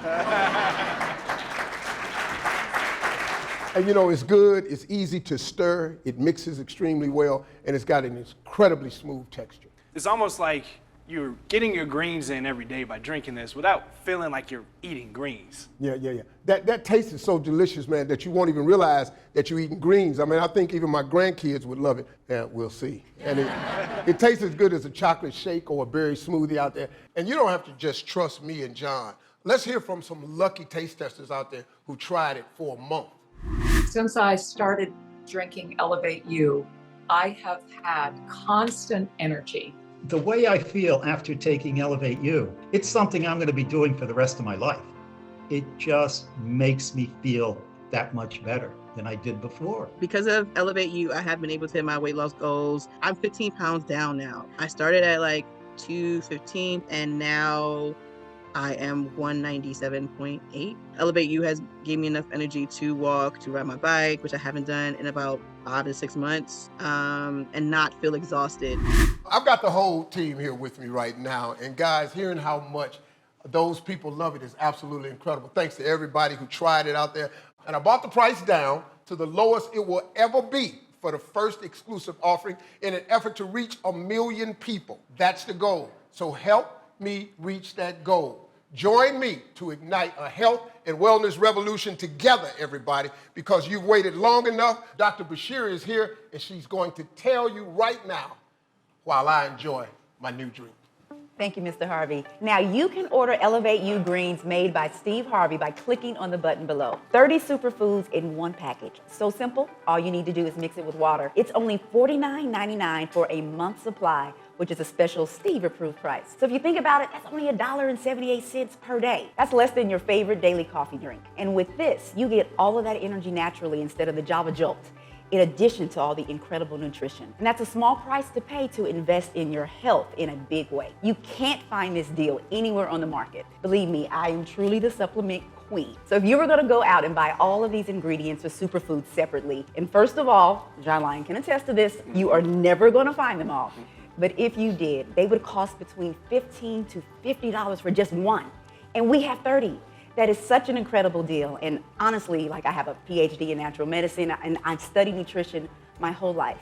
And you know, it's good, it's easy to stir, it mixes extremely well, and it's got an incredibly smooth texture. It's almost like you're getting your greens in every day by drinking this without feeling like you're eating greens. Yeah. That taste is so delicious, man, that you won't even realize that you're eating greens. I mean, I think even my grandkids would love it. Yeah, we'll see. And it tastes as good as a chocolate shake or a berry smoothie out there. And you don't have to just trust me and John. Let's hear from some lucky taste testers out there who tried it for a month. Since I started drinking Elevate U, I have had constant energy. The way I feel after taking Elevate U, it's something I'm going to be doing for the rest of my life. It just makes me feel that much better than I did before. Because of Elevate U, I have been able to hit my weight loss goals. I'm 15 pounds down now. I started at like 215 and now I am 197.8. Elevate U has gave me enough energy to walk, to ride my bike, which I haven't done in about 5 to 6 months, and not feel exhausted. I've got the whole team here with me right now, and guys, hearing how much those people love it is absolutely incredible. Thanks to everybody who tried it out there. And I brought the price down to the lowest it will ever be for the first exclusive offering in an effort to reach 1 million people. That's the goal. So help me reach that goal. Join me to ignite a health and wellness revolution together, everybody, because you've waited long enough. Dr. Bashir is here, and she's going to tell you right now while I enjoy my new drink. Thank you, Mr. Harvey. Now you can order Elevate U greens made by Steve Harvey by clicking on the button below. 30 superfoods in one package. So simple, all you need to do is mix it with water. It's only $49.99 for a month's supply, which is a special Steve-approved price. So if you think about it, that's only $1.78 per day. That's less than your favorite daily coffee drink. And with this, you get all of that energy naturally instead of the Java Jolt, in addition to all the incredible nutrition. And that's a small price to pay to invest in your health in a big way. You can't find this deal anywhere on the market. Believe me, I am truly the supplement queen. So if you were gonna go out and buy all of these ingredients or superfoods separately, and first of all, John Lyon can attest to this, you are never gonna find them all. But if you did, they would cost between $15 to $50 for just one. And we have 30. That is such an incredible deal. And honestly, like I have a PhD in natural medicine and I've studied nutrition my whole life.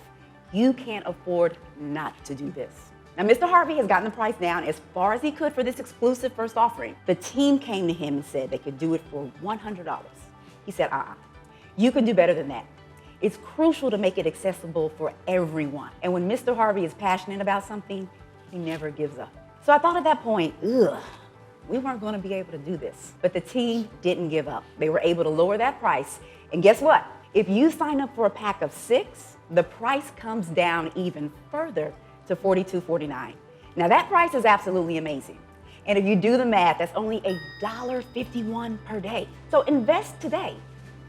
You can't afford not to do this. Now, Mr. Harvey has gotten the price down as far as he could for this exclusive first offering. The team came to him and said they could do it for $100. He said, you can do better than that. It's crucial to make it accessible for everyone. And when Mr. Harvey is passionate about something, He never gives up. So I thought at that point, we weren't going to be able to do this. But the team didn't give up. They were able to lower that price. And guess what? If you sign up for a pack of 6, the price comes down even further to $42.49. Now that price is absolutely amazing. And if you do the math, that's only $1.51 per day. So invest today.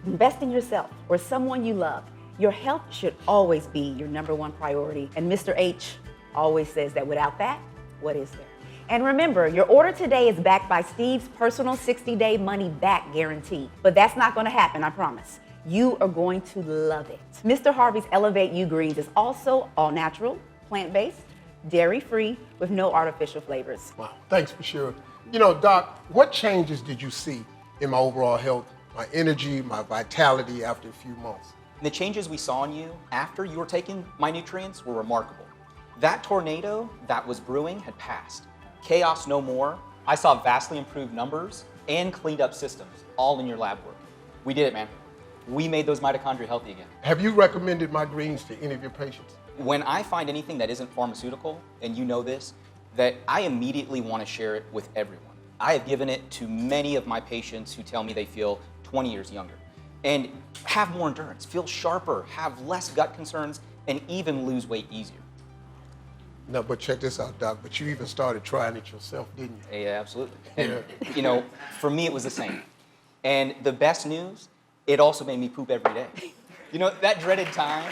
Invest in yourself or someone you love. Your health should always be your #1 priority. And Mr. H always says that without that, what is there? And remember, your order today is backed by Steve's personal 60-day money-back guarantee. But that's not going to happen, I promise. You are going to love it. Mr. Harvey's Elevate You Greens is also all natural, plant-based, dairy-free, with no artificial flavors. Wow, thanks for sharing. You know, Doc, what changes did you see in my overall health, my energy, my vitality after a few months? The changes we saw in you after you were taking my nutrients were remarkable. That tornado that was brewing had passed. Chaos no more. I saw vastly improved numbers and cleaned up systems, all in your lab work. We did it, man. We made those mitochondria healthy again. Have you recommended my greens to any of your patients? When I find anything that isn't pharmaceutical, and you know this, that I immediately want to share it with everyone. I have given it to many of my patients who tell me they feel 20 years younger and have more endurance, feel sharper, have less gut concerns, and even lose weight easier. No, but check this out, Doc, but you even started trying it yourself, didn't you? Yeah, absolutely. And, you know, for me, it was the same. And the best news, it also made me poop every day. You know, that dreaded time,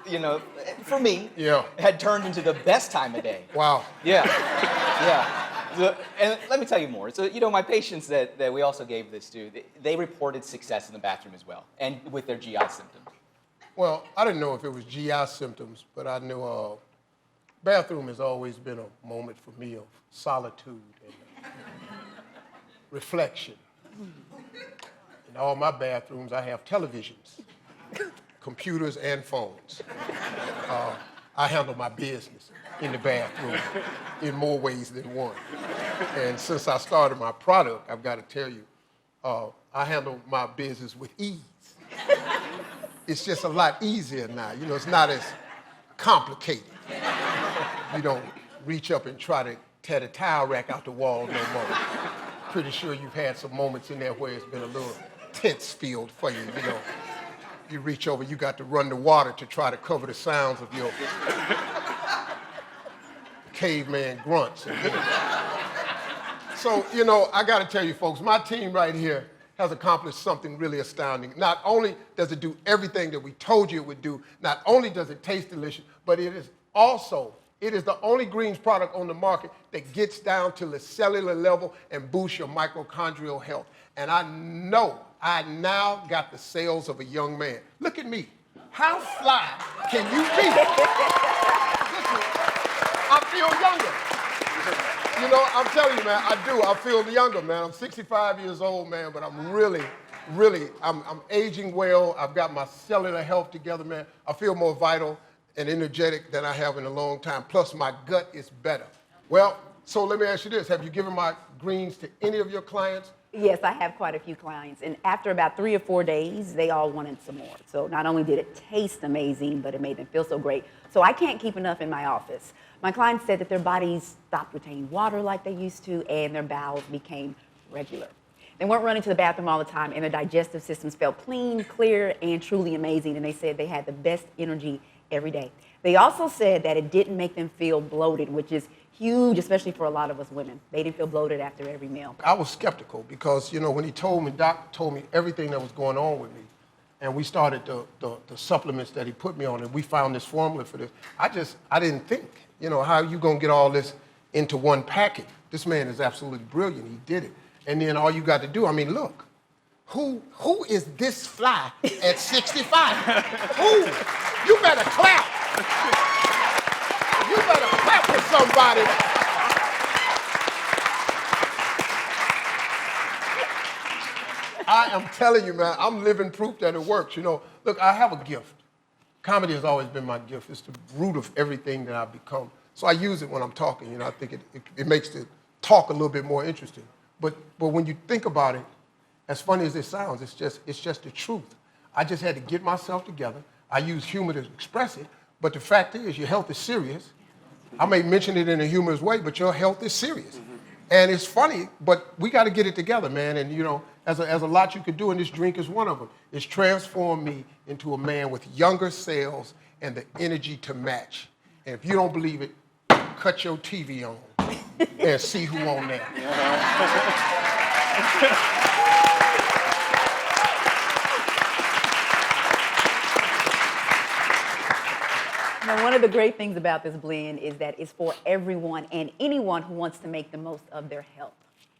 you know, for me, had turned into the best time of day. Wow. Yeah, yeah. So, and let me tell you more. So, you know, my patients that we also gave this to, they reported success in the bathroom as well, and with their GI symptoms. Well, I didn't know if it was GI symptoms, but I knew bathroom has always been a moment for me of solitude and reflection. In all my bathrooms, I have televisions, computers, and phones. I handle my business in the bathroom in more ways than one. And since I started my product, I've got to tell you, I handle my business with ease. It's just a lot easier now. You know, it's not as complicated. You don't reach up and try to tear the towel rack out the wall no more. Pretty sure you've had some moments in there where it's been a little tense field for you, you know. You reach over, you got to run the water to try to cover the sounds of your caveman grunts. So, you know, I got to tell you folks, my team right here has accomplished something really astounding. Not only does it do everything that we told you it would do, not only does it taste delicious, but it is the only greens product on the market that gets down to the cellular level and boosts your mitochondrial health. And I know I now got the cells of a young man. Look at me. How fly can you be? Listen, I feel younger. You know, I'm telling you, man, I do. I feel younger, man. I'm 65 years old, man, but I'm really, I'm aging well. I've got my cellular health together, man. I feel more vital and energetic than I have in a long time. Plus, my gut is better. Well, so let me ask you this. Have you given my greens to any of your clients? Yes, I have quite a few clients. And after about 3 or 4 days, they all wanted some more. So not only did it taste amazing, but it made them feel so great. So I can't keep enough in my office. My clients said that their bodies stopped retaining water like they used to, and their bowels became regular. They weren't running to the bathroom all the time, and their digestive systems felt clean, clear, and truly amazing. And they said they had the best energy every day. They also said that it didn't make them feel bloated, which is huge, especially for a lot of us women. They didn't feel bloated after every meal. I was skeptical because, you know, when he told me, Doc told me everything that was going on with me, and we started the supplements that he put me on, and we found this formula for this, I didn't think, you know, how you gonna get all this into one packet? This man is absolutely brilliant. He did it. And then all you got to do, I mean, look, who is this fly at 65? Who? You better clap. You better clap for somebody. I am telling you, man, I'm living proof that it works. You know, look, I have a gift. Comedy has always been my gift. It's the root of everything that I've become. So I use it when I'm talking. You know, I think it makes the talk a little bit more interesting. But when you think about it, as funny as it sounds, it's just the truth. I just had to get myself together. I use humor to express it. But the fact is, your health is serious. I may mention it in a humorous way, but your health is serious. And it's funny, but we got to get it together, man. And you know, as a lot you could do, and this drink is one of them. It's transformed me into a man with younger cells and the energy to match. And if you don't believe it, cut your TV on and see who on there. Now, one of the great things about this blend is that it's for everyone and anyone who wants to make the most of their health.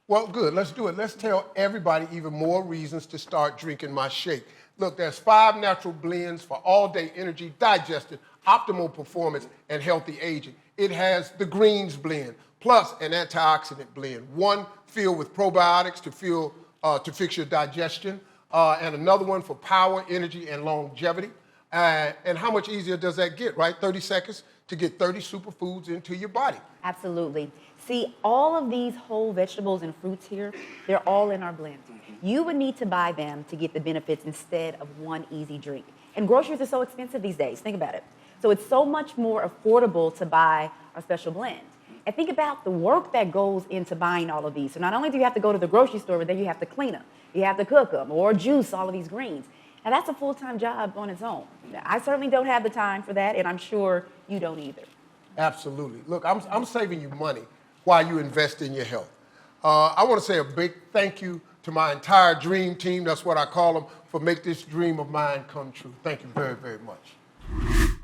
Well, good. Let's do it. Let's tell everybody even more reasons to start drinking my shake. Look, there's 5 natural blends for all-day energy, digestion, optimal performance, and healthy aging. It has the greens blend, plus an antioxidant blend, one filled with probiotics to fix your digestion, and another one for power, energy, and longevity. And how much easier does that get, right? 30 seconds to get 30 superfoods into your body. Absolutely. See, all of these whole vegetables and fruits here, they're all in our blend. You would need to buy them to get the benefits instead of one easy drink. And groceries are so expensive these days. Think about it. So it's so much more affordable to buy our special blend. And think about the work that goes into buying all of these. So not only do you have to go to the grocery store, but then you have to clean them. You have to cook them or juice all of these greens. Now, that's a full-time job on its own. I certainly don't have the time for that, and I'm sure you don't either. Absolutely. Look, I'm saving you money while you invest in your health. I want to say a big thank you to my entire dream team, that's what I call them, for making this dream of mine come true. Thank you very, very much.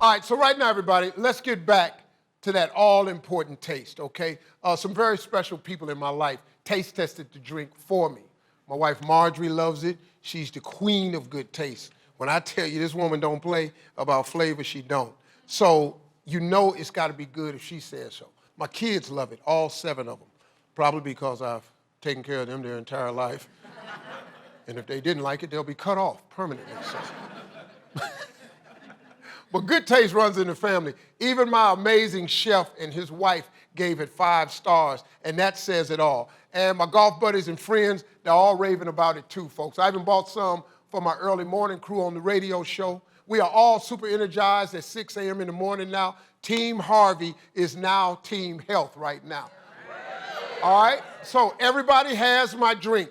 All right, so right now, everybody, let's get back to that all-important taste, okay? Some very special people in my life taste tested the drink for me. My wife, Marjorie, loves it. She's the queen of good taste. When I tell you this woman don't play about flavor, she don't. So you know it's got to be good if she says so. My kids love it, all 7 of them, probably because I've taken care of them their entire life. And if they didn't like it, they'll be cut off permanently. So. But good taste runs in the family. Even my amazing chef and his wife gave it 5 stars, and that says it all. And my golf buddies and friends, they're all raving about it too, folks. I even bought some for my early morning crew on the radio show. We are all super energized at 6 a.m. in the morning now. Team Harvey is now Team Health right now. All right? So everybody has my drink.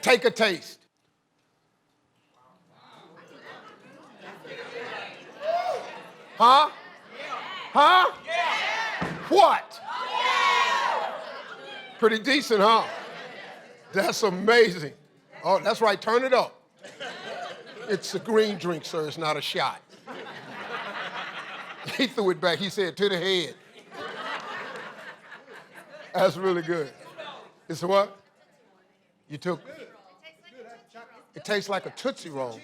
Take a taste. Huh? Huh? What? Pretty decent, huh? That's amazing. Oh, that's right. Turn it up. It's a green drink, sir. It's not a shot. He threw it back. He said, to the head. That's really good. It's what? You took? It tastes like a Tootsie Roll.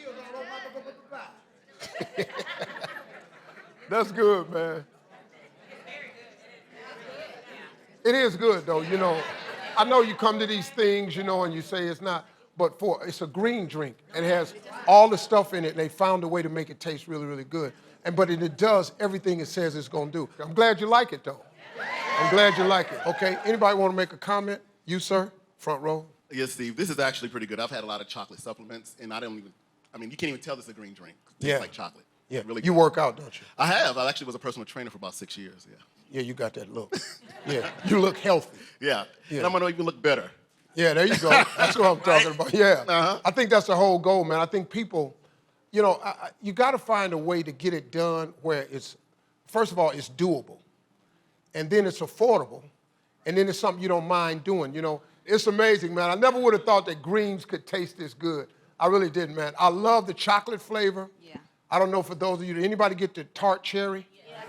That's good, man. It is good, though, you know. I know you come to these things, you know, and you say it's not, but it's a green drink. It has all the stuff in it, and they found a way to make it taste really, really good. But it does everything it says it's going to do. I'm glad you like it, though. I'm glad you like it. Okay, anybody want to make a comment? You, sir, front row. Yes, Steve, this is actually pretty good. I've had a lot of chocolate supplements, and you can't even tell this is a green drink. It tastes like chocolate. Yeah, really you good. work out, don't you? I have. I actually was a personal trainer for about 6 years, yeah. Yeah, you got that look. Yeah, you look healthy. Yeah, and I'm going to even look better. Yeah, there you go. That's what I'm talking about. Yeah, I think that's the whole goal, man. I think people, you know, you got to find a way to get it done where it's, first of all, it's doable, and then it's affordable, and then it's something you don't mind doing, you know. It's amazing, man. I never would have thought that greens could taste this good. I really didn't, man. I love the chocolate flavor. Yeah. I don't know for those of you, did anybody get the tart cherry? Yeah.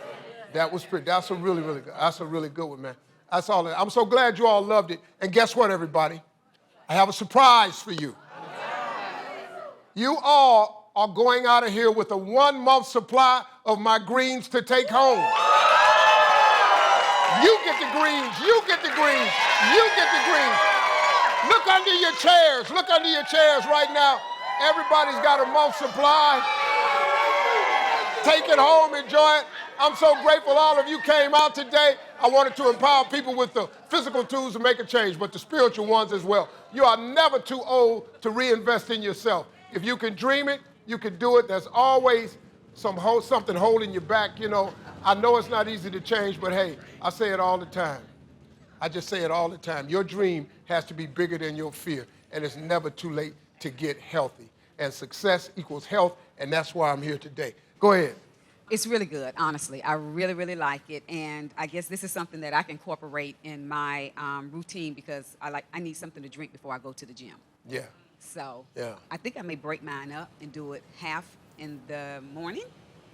That was pretty, that's a really, really good, that's a really good one, man. That's all. I'm so glad you all loved it. And guess what, everybody? I have a surprise for you. You all are going out of here with a 1-month supply of my greens to take home. You get the greens, you get the greens, you get the greens. Look under your chairs, look under your chairs right now. Everybody's got a month's supply. Take it home, enjoy it. I'm so grateful all of you came out today. I wanted to empower people with the physical tools to make a change, but the spiritual ones as well. You are never too old to reinvest in yourself. If you can dream it, you can do it. There's always something holding you back, you know, I know it's not easy to change, but hey, I say it all the time. I just say it all the time. Your dream has to be bigger than your fear, and it's never too late to get healthy. And success equals health, and that's why I'm here today. Go ahead. It's really good, honestly. I really, really like it, and I guess this is something that I can incorporate in my routine because I need something to drink before I go to the gym. Yeah. So yeah. I think I may break mine up and do it half in the morning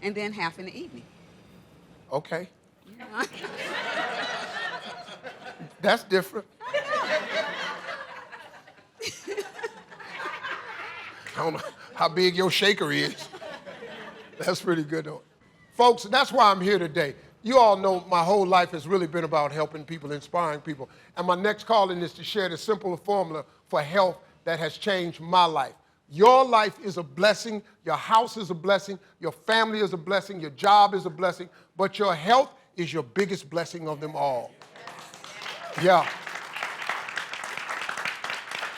and then half in the evening. Okay. That's different. I don't know how big your shaker is. That's pretty good, though. Folks, that's why I'm here today. You all know my whole life has really been about helping people, inspiring people. And my next calling is to share the simple formula for health that has changed my life. Your life is a blessing. Your house is a blessing. Your family is a blessing. Your job is a blessing. But your health is your biggest blessing of them all. Yeah.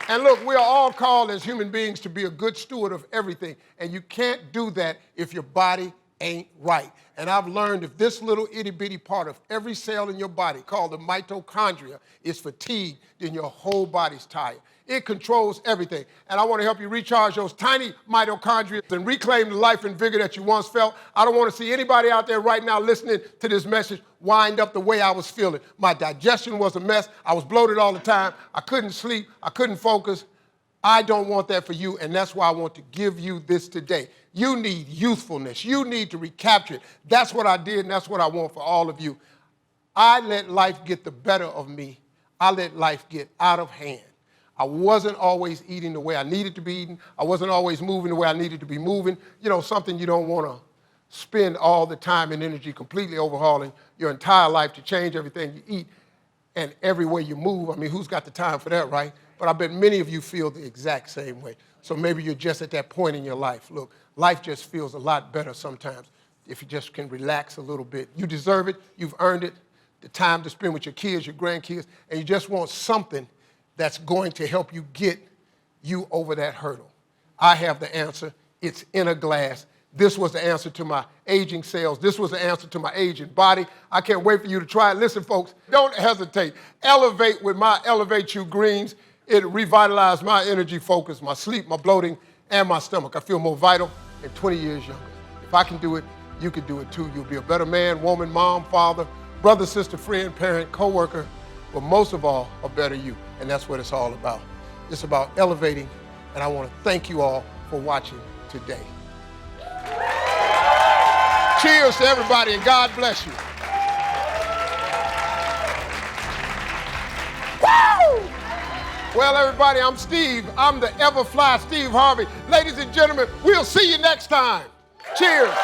And look, we are all called as human beings to be a good steward of everything. And you can't do that if your body ain't right. And I've learned if this little itty-bitty part of every cell in your body, called the mitochondria, is fatigued, then your whole body's tired. It controls everything. And I want to help you recharge those tiny mitochondria and reclaim the life and vigor that you once felt. I don't want to see anybody out there right now listening to this message wind up the way I was feeling. My digestion was a mess. I was bloated all the time. I couldn't sleep. I couldn't focus. I don't want that for you, and that's why I want to give you this today. You need youthfulness. You need to recapture it. That's what I did, and that's what I want for all of you. I let life get the better of me. I let life get out of hand. I wasn't always eating the way I needed to be eating. I wasn't always moving the way I needed to be moving. You know, something you don't want to spend all the time and energy completely overhauling your entire life to change everything you eat and every way you move. I mean, who's got the time for that, right? But I bet many of you feel the exact same way. So maybe you're just at that point in your life. Look, life just feels a lot better sometimes if you just can relax a little bit. You deserve it. You've earned it. The time to spend with your kids, your grandkids, and you just want something that's going to help you get you over that hurdle. I have the answer. It's in a glass. This was the answer to my aging cells. This was the answer to my aging body. I can't wait for you to try it. Listen, folks, don't hesitate. Elevate with my Elevate You Greens. It revitalized my energy focus, my sleep, my bloating, and my stomach. I feel more vital and 20 years younger. If I can do it, you can do it too. You'll be a better man, woman, mom, father, brother, sister, friend, parent, coworker, but most of all, a better you. And that's what it's all about. It's about elevating, and I want to thank you all for watching today. Cheers to everybody, and God bless you. Woo! Well, everybody, I'm Steve. I'm the ever-fly Steve Harvey. Ladies and gentlemen, we'll see you next time. Cheers.